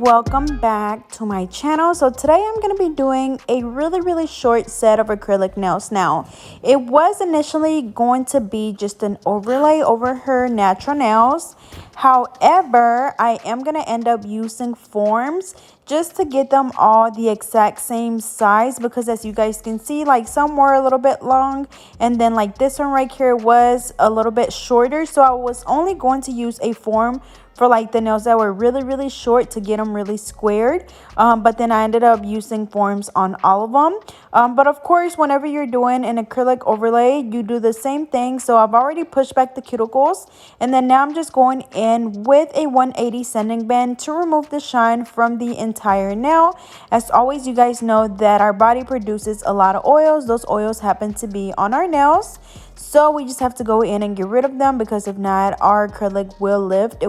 welcome back to my channel. So today I'm going to be doing a really short set of acrylic nails. Now, it was initially going to be just an overlay over her natural nails. However, I am going to end up using forms just to get them all the exact same size, because as you guys can see, like some were a little bit long and then like this one right here was a little bit shorter. So I was only going to use a form for like the nails that were really short to get them really squared, but then I ended up using forms on all of them. But of course, whenever you're doing an acrylic overlay, you do the same thing. So I've already pushed back the cuticles, and then now I'm just going in with a 180 sanding band to remove the shine from the entire nail. As always, you guys know that our body produces a lot of oils. Those oils happen to be on our nails, so we just have to go in and get rid of them, because if not, our acrylic will lift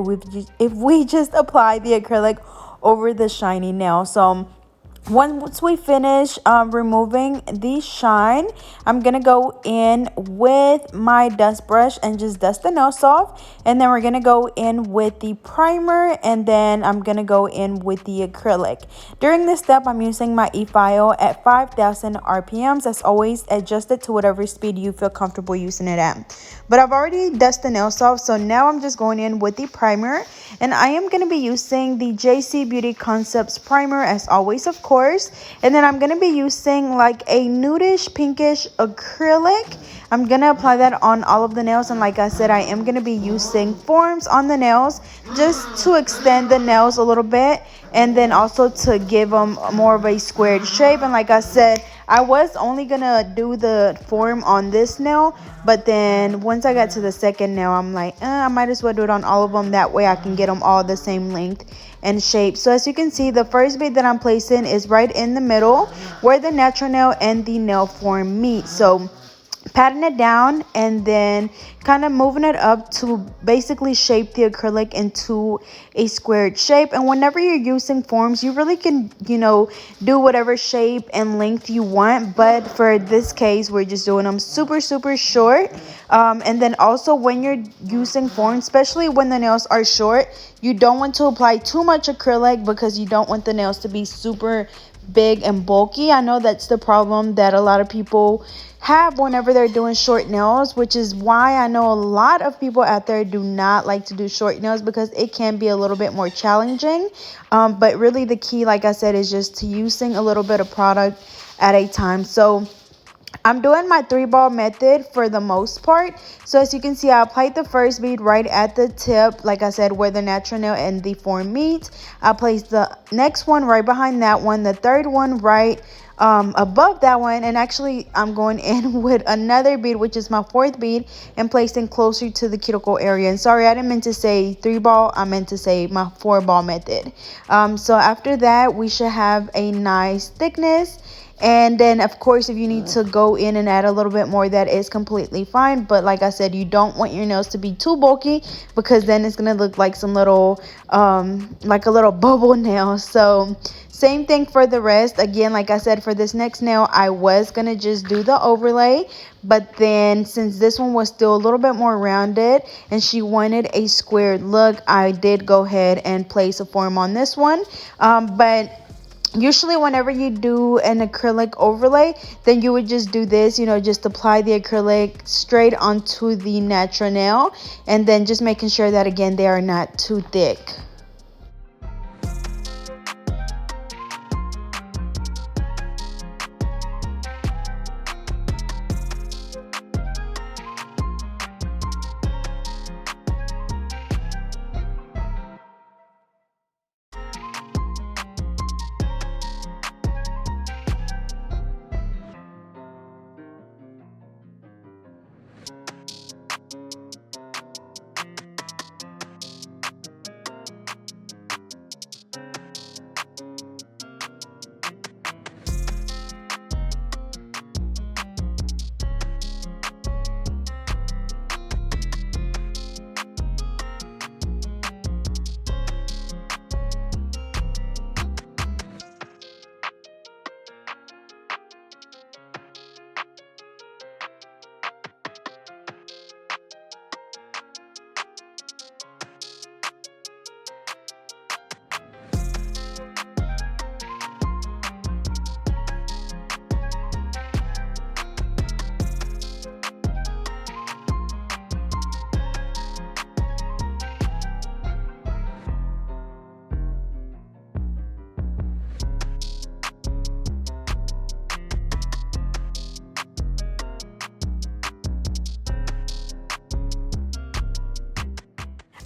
if we just apply the acrylic over the shiny nail. So once we finish removing the shine, I'm gonna go in with my dust brush and just dust the nails off, and then we're gonna go in with the primer, and then I'm gonna go in with the acrylic. During this step, I'm using my e-file at 5,000 RPMs. As always, adjust it to whatever speed you feel comfortable using it at. But I've already dusted the nails off, so now I'm just going in with the primer, and I am going to be using the JC Beauty Concepts primer as always, of course. And then I'm going to be using like a nudish pinkish acrylic. I'm going to apply that on all of the nails, and like I said, I am going to be using forms on the nails just to extend the nails a little bit, and then also to give them more of a squared shape. And like I said, I was only gonna do the form on this nail, but then once I got to the second nail, I'm like, I might as well do it on all of them. That way I can get them all the same length and shape. So as you can see, the first bead that I'm placing is right in the middle where the natural nail and the nail form meet. So patting it down and then kind of moving it up to basically shape the acrylic into a squared shape. And whenever you're using forms, you really can, do whatever shape and length you want, but for this case, we're just doing them super short. And then also, when you're using forms, especially when the nails are short, you don't want to apply too much acrylic, because you don't want the nails to be super big and bulky. I know that's the problem that a lot of people have whenever they're doing short nails, which is why I know a lot of people out there do not like to do short nails, because it can be a little bit more challenging. But really the key, like I said, is just to using a little bit of product at a time. So I'm doing my 3-ball method for the most part. So as you can see, I applied the first bead right at the tip, like I said, where the natural nail and the form meet. I placed the next one right behind that one, the third one right above that one, and actually I'm going in with another bead, which is my 4th bead, and placing closer to the cuticle area. And sorry, I didn't mean to say 3-ball, I meant to say my 4-ball method. So after that, we should have a nice thickness. And then of course, if you need to go in and add a little bit more, that is completely fine. But like I said, you don't want your nails to be too bulky, because then it's gonna look like some little like a little bubble nail. So same thing for the rest. Again, like I said, for this next nail, I was gonna just do the overlay, but then since this one was still a little bit more rounded and she wanted a squared look, I did go ahead and place a form on this one. But usually whenever you do an acrylic overlay, then you would just do this, just apply the acrylic straight onto the natural nail, and then just making sure that, again, they are not too thick.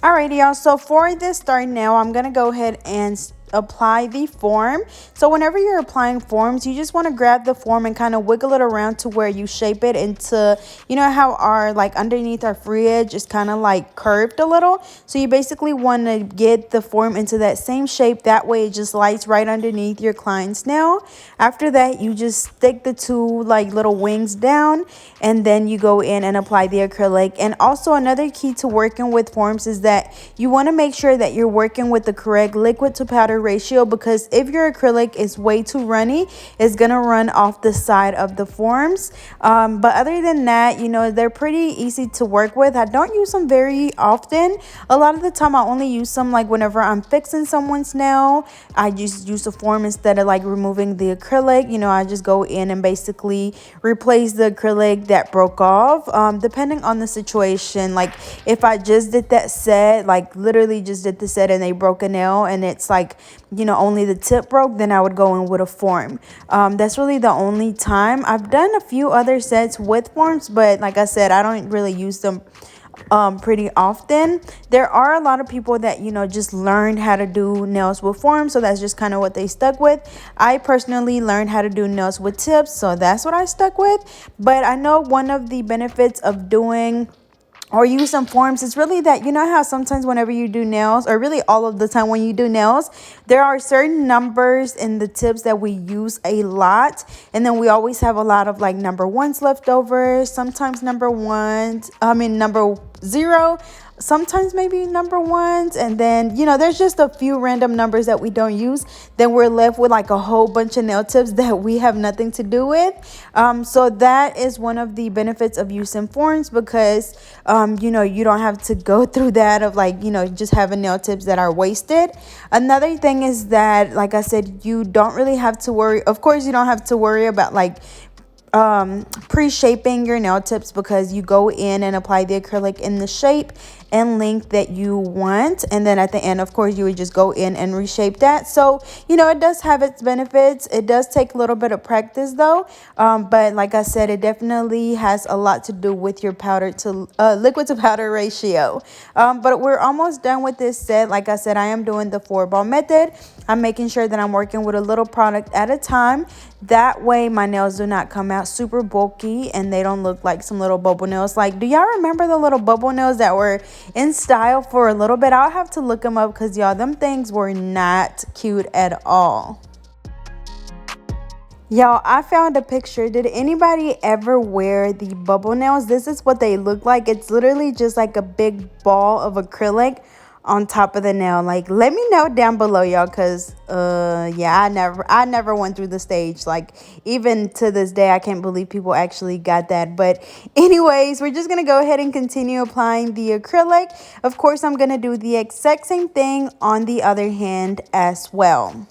Alrighty, y'all. So for this start now, I'm gonna go ahead and apply the form. So whenever you're applying forms, you just want to grab the form and kind of wiggle it around to where you shape it into, you know how our like underneath our free edge is kind of like curved a little. So you basically want to get the form into that same shape. That way it just lights right underneath your client's nail. After that, you just stick the two like little wings down, and then you go in and apply the acrylic. And also another key to working with forms is that you want to make sure that you're working with the correct liquid to powder ratio, because if your acrylic is way too runny, it's gonna run off the side of the forms. But other than that, you know, they're pretty easy to work with. I don't use them very often. A lot of the time I only use them like whenever I'm fixing someone's nail. I just use the form instead of like removing the acrylic. You know, I just go in and basically replace the acrylic that broke off, depending on the situation. Like if I just did that set, like literally just did the set and they broke a nail and it's like, you know, only the tip broke, then I would go in with a form. That's really the only time. I've done a few other sets with forms, but like I said, I don't really use them pretty often. There are a lot of people that, you know, just learned how to do nails with forms, so that's just kind of what they stuck with. I personally learned how to do nails with tips, so that's what I stuck with. But I know one of the benefits of doing or use some forms, it's really that, you know how sometimes whenever you do nails, or really all of the time when you do nails, there are certain numbers in the tips that we use a lot, and then we always have a lot of like number ones left over, sometimes number 0, sometimes maybe number ones, and then, you know, there's just a few random numbers that we don't use. Then we're left with like a whole bunch of nail tips that we have nothing to do with. So that is one of the benefits of using forms, because you know, you don't have to go through that of like, you know, just having nail tips that are wasted. Another thing is that, like I said, you don't really have to worry. Of course, you don't have to worry about like pre-shaping your nail tips, because you go in and apply the acrylic in the shape and length that you want, and then at the end, of course, you would just go in and reshape that. So, you know, it does have its benefits. It does take a little bit of practice though, but like I said, it definitely has a lot to do with your powder to liquid to powder ratio. But we're almost done with this set. Like I said, I am doing the 4-ball method. I'm making sure that I'm working with a little product at a time. That way my nails do not come out super bulky and they don't look like some little bubble nails. Like, do y'all remember the little bubble nails that were in style for a little bit? I'll have to look them up, because y'all, them things were not cute at all. Y'all, I found a picture. Did anybody ever wear the bubble nails? This is what they look like. It's literally just like a big ball of acrylic on top of the nail. Like, let me know down below, y'all, because yeah, I never went through the stage. Like, even to this day, I can't believe people actually got that. But anyways, we're just gonna go ahead and continue applying the acrylic. Of course, I'm gonna do the exact same thing on the other hand as well.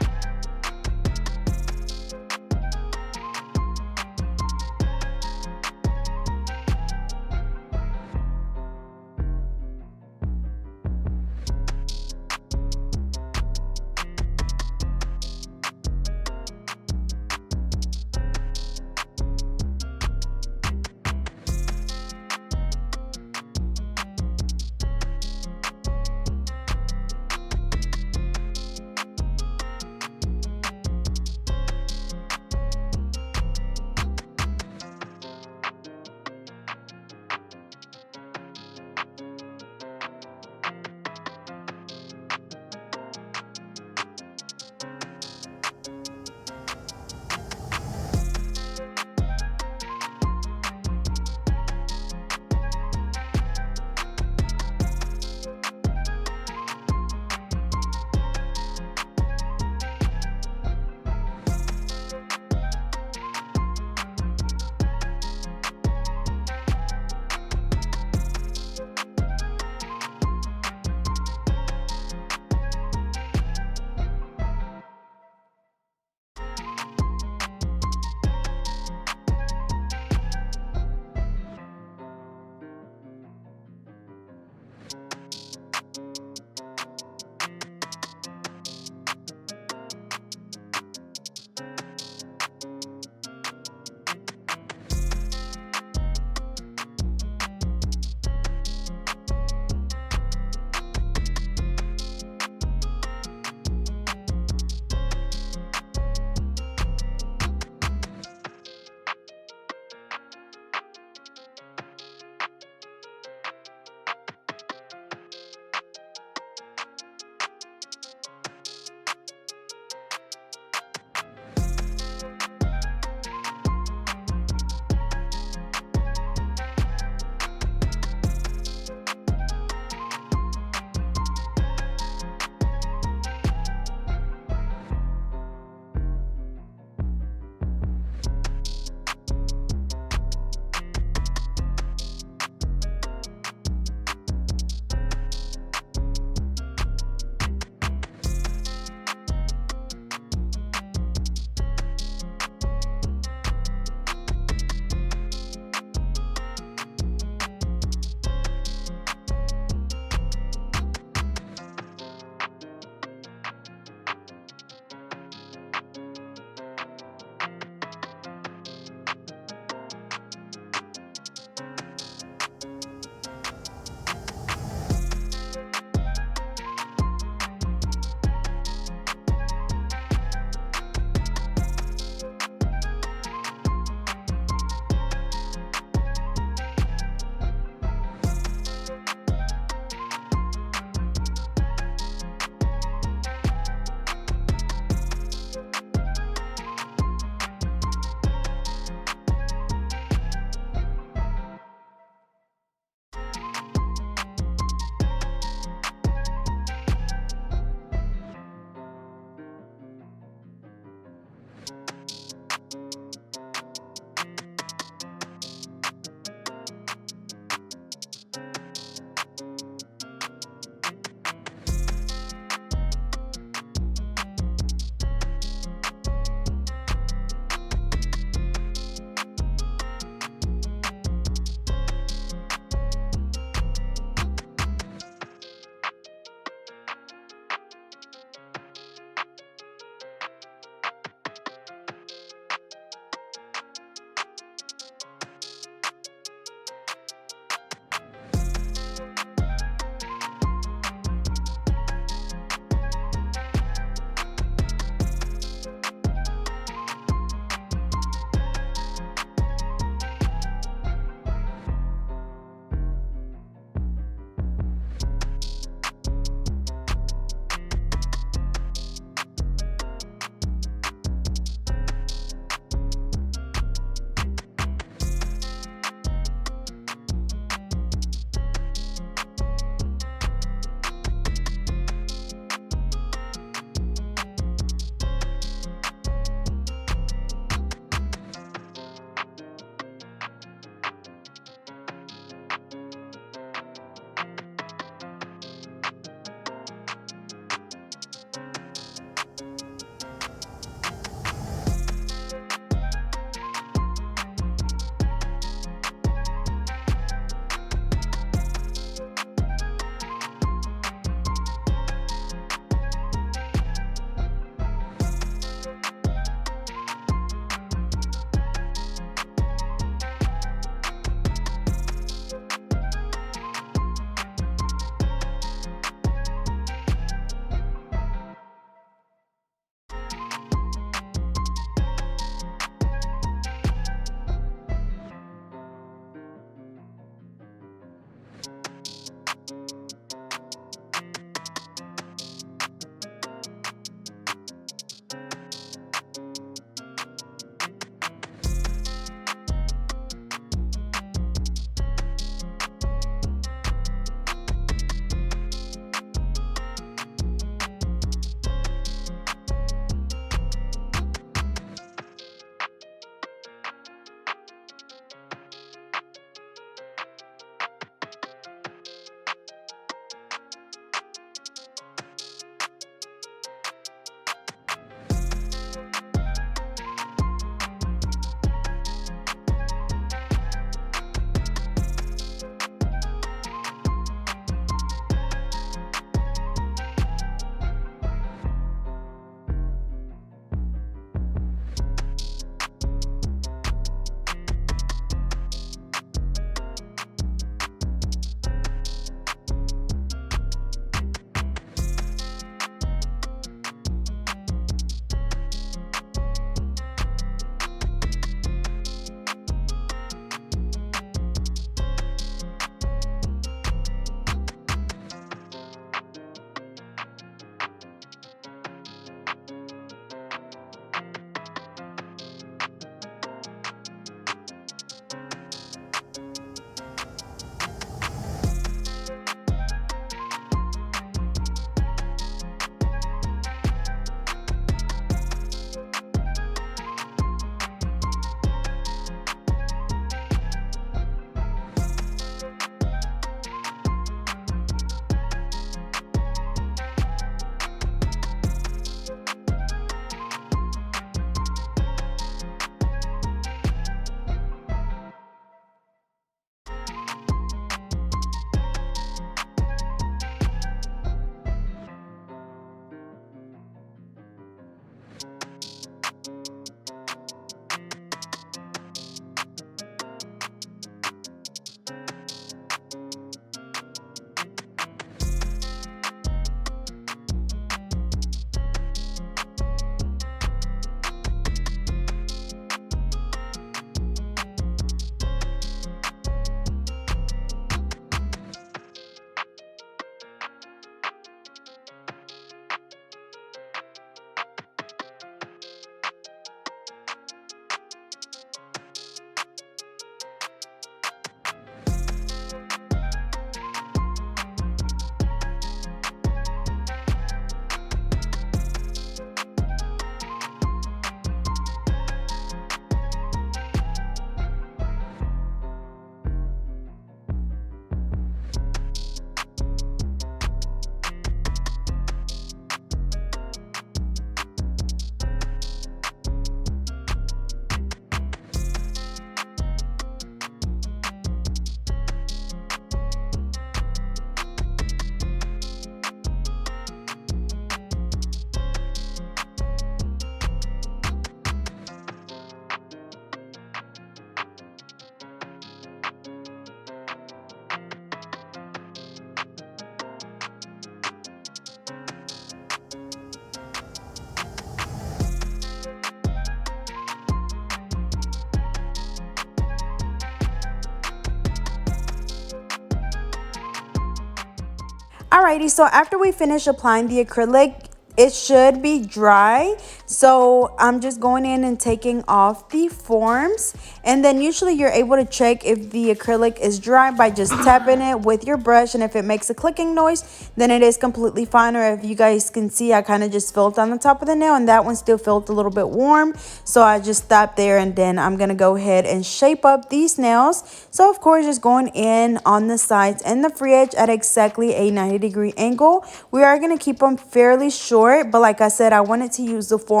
Alrighty, so after we finish applying the acrylic, it should be dry. So I'm just going in and taking off the forms, and then usually you're able to check if the acrylic is dry by just tapping it with your brush, and if it makes a clicking noise, then it is completely fine. Or if you guys can see, I kind of just felt on the top of the nail and that one still felt a little bit warm, so I just stopped there. And then I'm gonna go ahead and shape up these nails. So of course, just going in on the sides and the free edge at exactly a 90-degree angle. We are gonna keep them fairly short, but like I said, I wanted to use the forms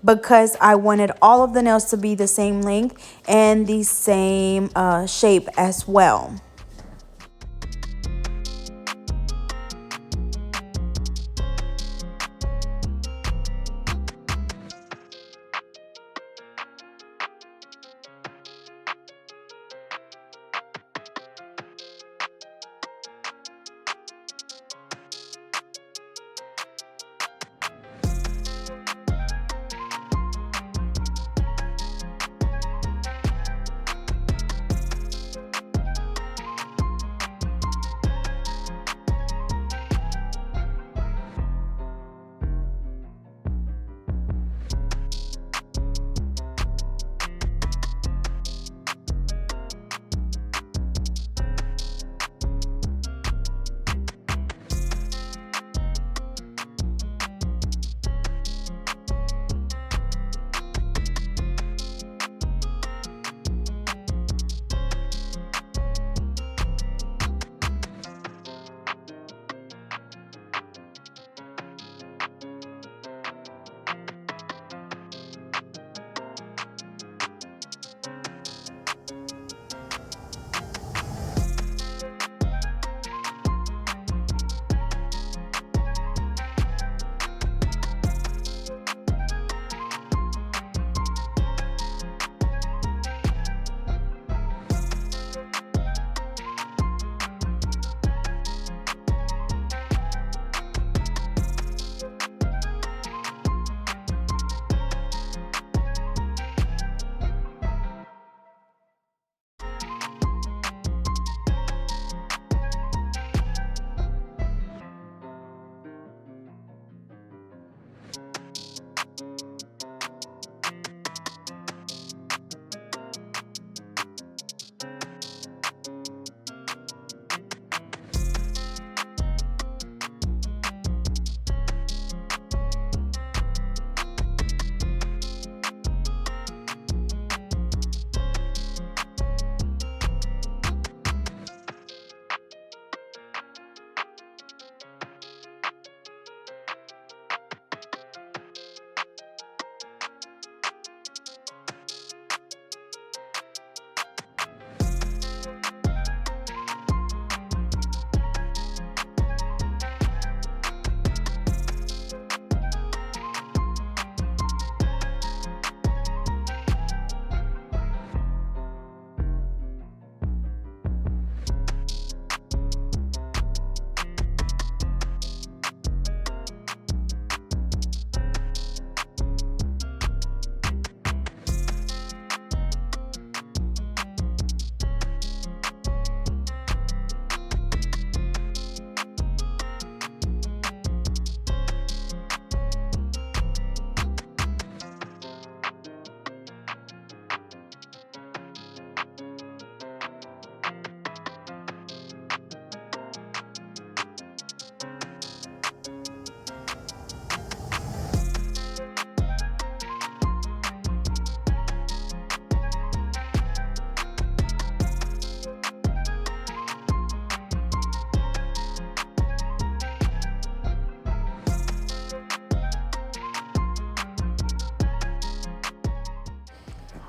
because I wanted all of the nails to be the same length and the same shape as well.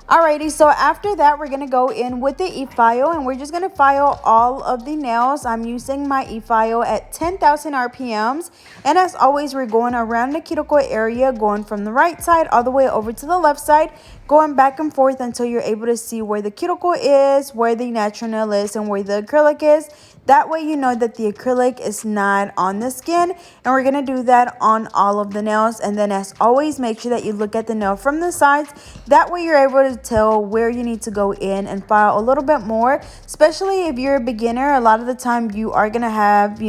Alrighty, so after that, we're going to go in with the e-file, and we're just going to file all of the nails. I'm using my e-file at 10,000 RPMs. And as always, we're going around the cuticle area, going from the right side all the way over to the left side, going back and forth until you're able to see where the cuticle is, where the natural nail is, and where the acrylic is. That way you know that the acrylic is not on the skin, and we're going to do that on all of the nails. And then as always, make sure that you look at the nail from the sides. That way you're able to tell where you need to go in and file a little bit more, especially if you're a beginner. A lot of the time you are going to have,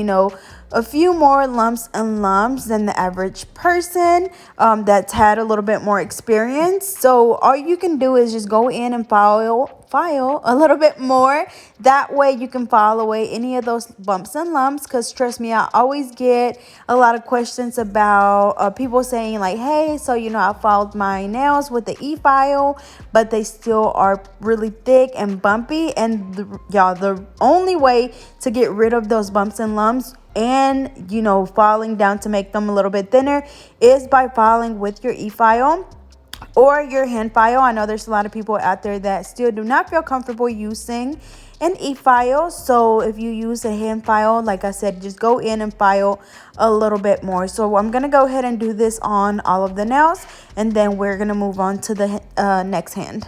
a few more lumps and lumps than the average person that's had a little bit more experience. So all you can do is just go in and file a little bit more. That way you can file away any of those bumps and lumps, because trust me, I always get a lot of questions about people saying like, hey, so I filed my nails with the e-file, but they still are really thick and bumpy. And the only way to get rid of those bumps and lumps and filing down to make them a little bit thinner is by filing with your e-file or your hand file. I know there's a lot of people out there that still do not feel comfortable using an e-file. So if you use a hand file, like I said, just go in and file a little bit more. So I'm going to go ahead and do this on all of the nails, and then we're going to move on to the next hand.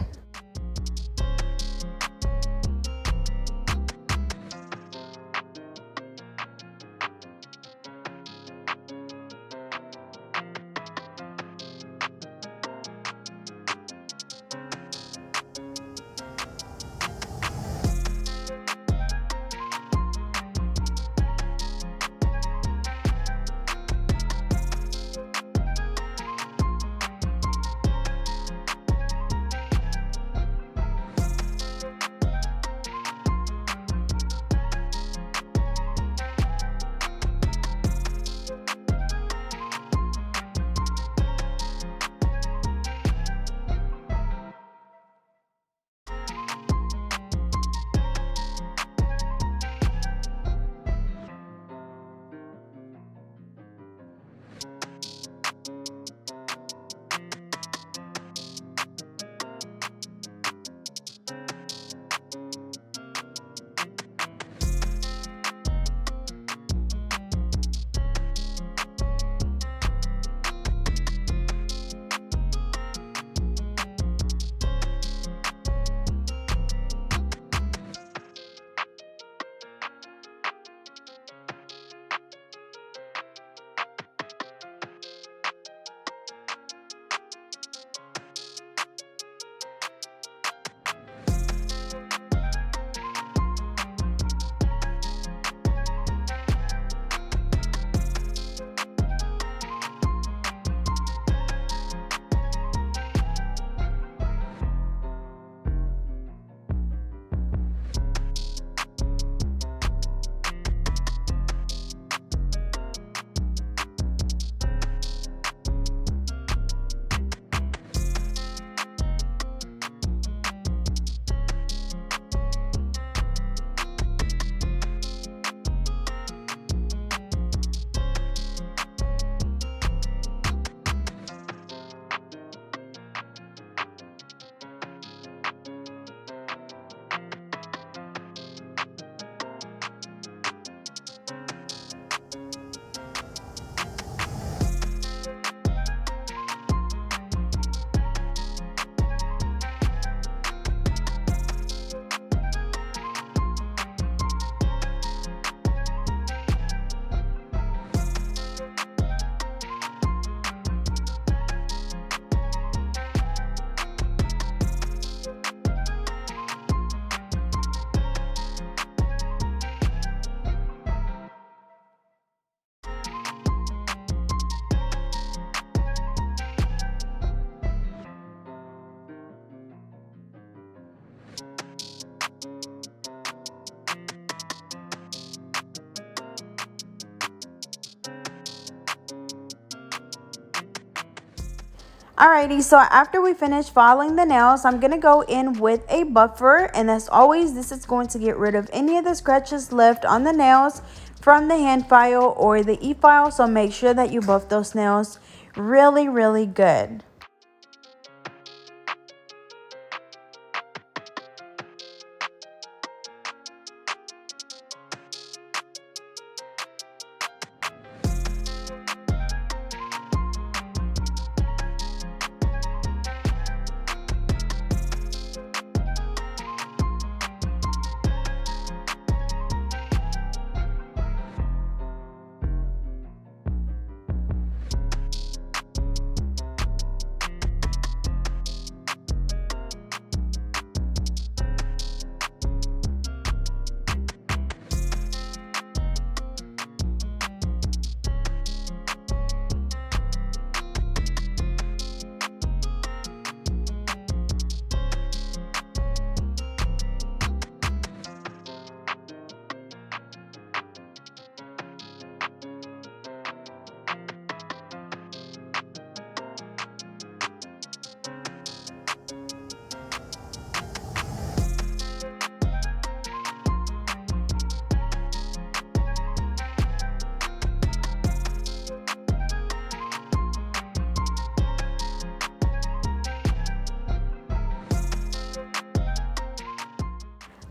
Alrighty, so after we finish filing the nails, I'm going to go in with a buffer. And as always, this is going to get rid of any of the scratches left on the nails from the hand file or the e-file. So make sure that you buff those nails really, really good.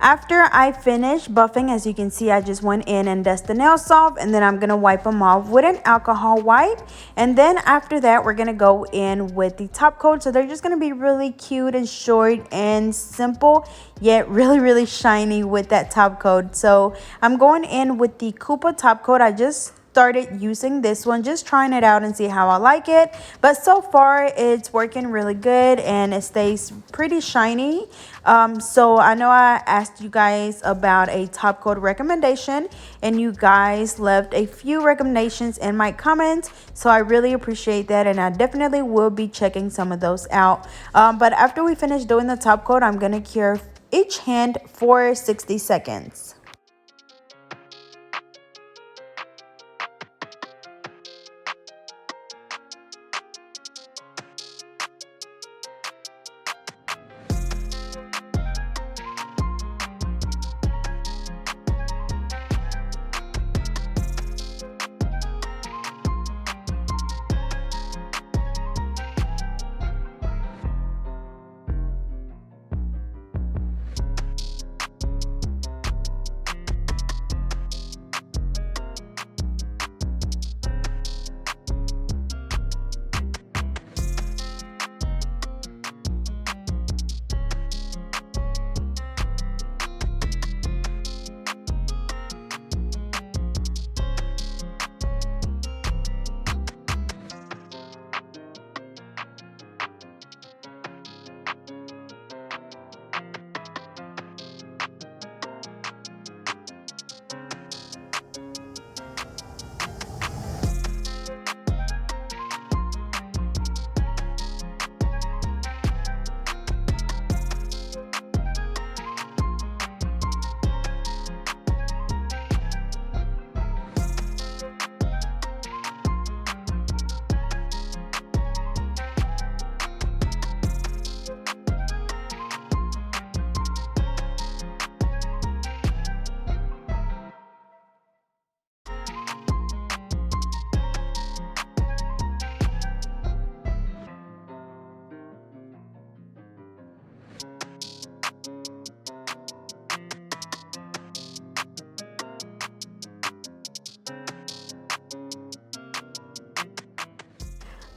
After I finish buffing, as you can see, I just went in and dusted the nails off, and then I'm going to wipe them off with an alcohol wipe. And then after that, we're going to go in with the top coat. So they're just going to be really cute and short and simple, yet really shiny with that top coat. So I'm going in with the Koopa top coat. I just started using this one, just trying it out and see how I like it, but so far it's working really good and it stays pretty shiny. So I know I asked you guys about a top coat recommendation and you guys left a few recommendations in my comments, so I really appreciate that, and I definitely will be checking some of those out. But after we finish doing the top coat, I'm gonna cure each hand for 60 seconds.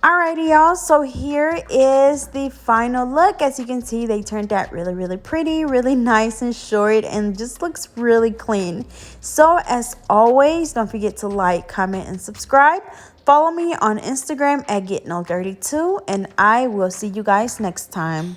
Alrighty, y'all, so here is the final look. As you can see, they turned out really pretty, really nice and short, and just looks really clean. So as always, don't forget to like, comment, and subscribe. Follow me on Instagram at GetNo32, and I will see you guys next time.